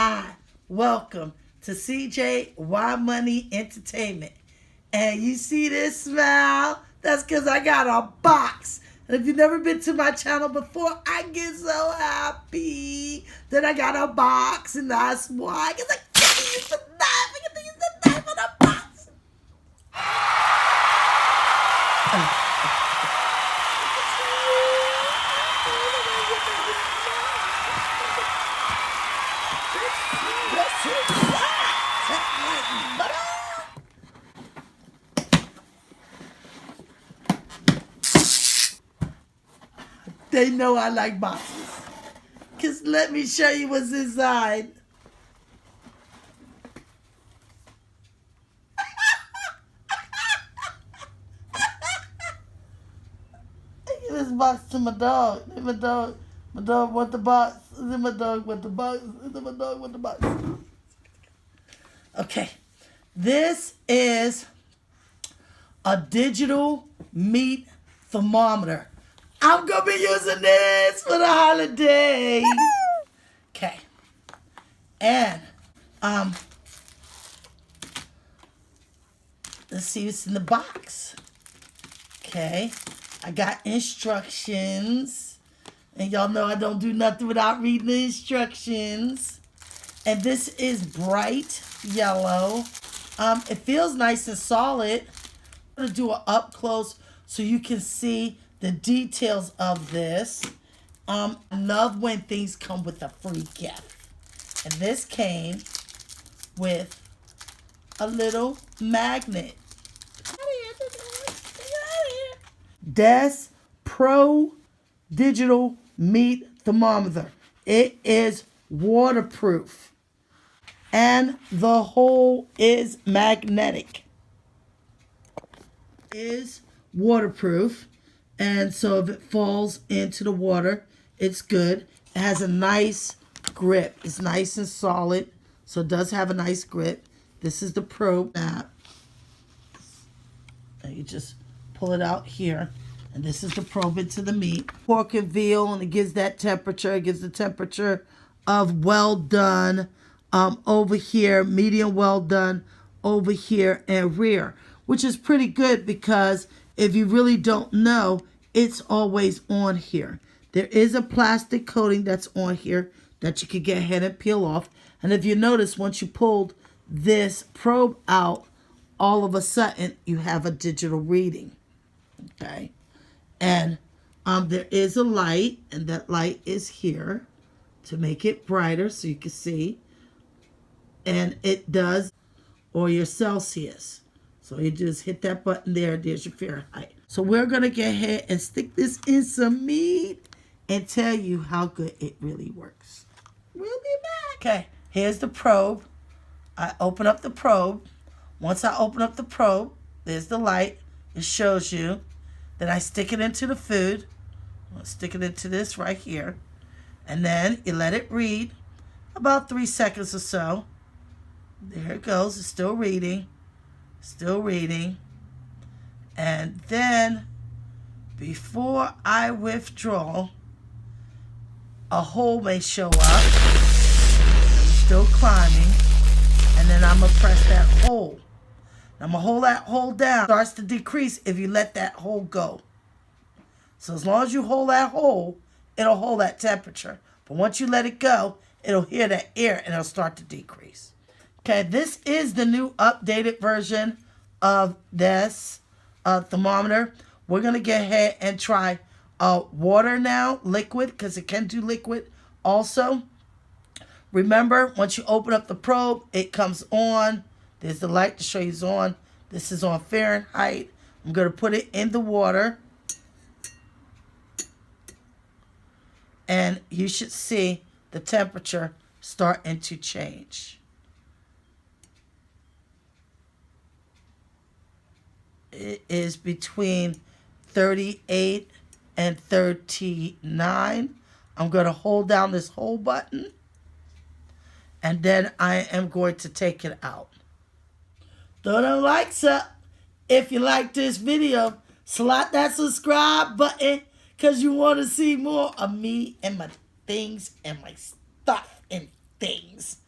Hi, welcome to CJ Y Money Entertainment. And you see this smile? That's because I got a box. And if you've never been to my channel before, I get so happy that I got a box, and that's why. Because I get to use the knife. I get to use the knife on the box. They know I like boxes. Because let me show you what's inside. I give this box to my dog. My dog want the box. My dog want the box. My dog want the box. Okay. This is a digital meat thermometer. I'm going to be using this for the holiday. Okay. And, let's see what's in the box. Okay. I got instructions. And y'all know I don't do nothing without reading the instructions. And this is bright yellow. It feels nice and solid. I'm going to do an up close so you can see the details of this. I love when things come with a free gift. And this came with a little magnet. Deiss Pro Digital Meat Thermometer. It is waterproof. And the hole is magnetic. It is waterproof. And so if it falls into the water, it's good. It has a nice grip. It's nice and solid. So it does have a nice grip. This is the probe app. And you just pull it out here. And this is the probe into the meat. Pork and veal, and it gives that temperature. It gives the temperature of well done over here, medium well done over here, and rear. Which is pretty good because if you really don't know, it's always on here. There is a plastic coating that's on here that you can get ahead and peel off. And if you notice, once you pulled this probe out, all of a sudden you have a digital reading. Okay. And there is a light, and that light is here to make it brighter so you can see. And it does, or your Celsius. So you just hit that button there. There's your Fahrenheit. So we're going to get ahead and stick this in some meat and tell you how good it really works. We'll be back. Okay, here's the probe. I open up the probe. Once I open up the probe, there's the light. It shows you. Then I stick it into the food. I'll stick it into this right here. And then you let it read about 3 seconds or so. There it goes. It's still reading. Still reading. And then, before I withdraw, a hole may show up. I'm still climbing. And then I'm going to press that hole. I'm going to hold that hole down. It starts to decrease if you let that hole go. So as long as you hold that hole, it'll hold that temperature. But once you let it go, it'll hear that air and it'll start to decrease. Okay, this is the new updated version of this thermometer. We're going to get ahead and try water now, liquid, because it can do liquid also. Remember, once you open up the probe, it comes on. There's the light to show you it's on. This is on Fahrenheit. I'm going to put it in the water. And you should see the temperature starting to change. It is between 38 and 39. I'm going to hold down this whole button. And then I am going to take it out. Throw them likes up. If you like this video, slap that subscribe button because you want to see more of me and my things and my stuff and things.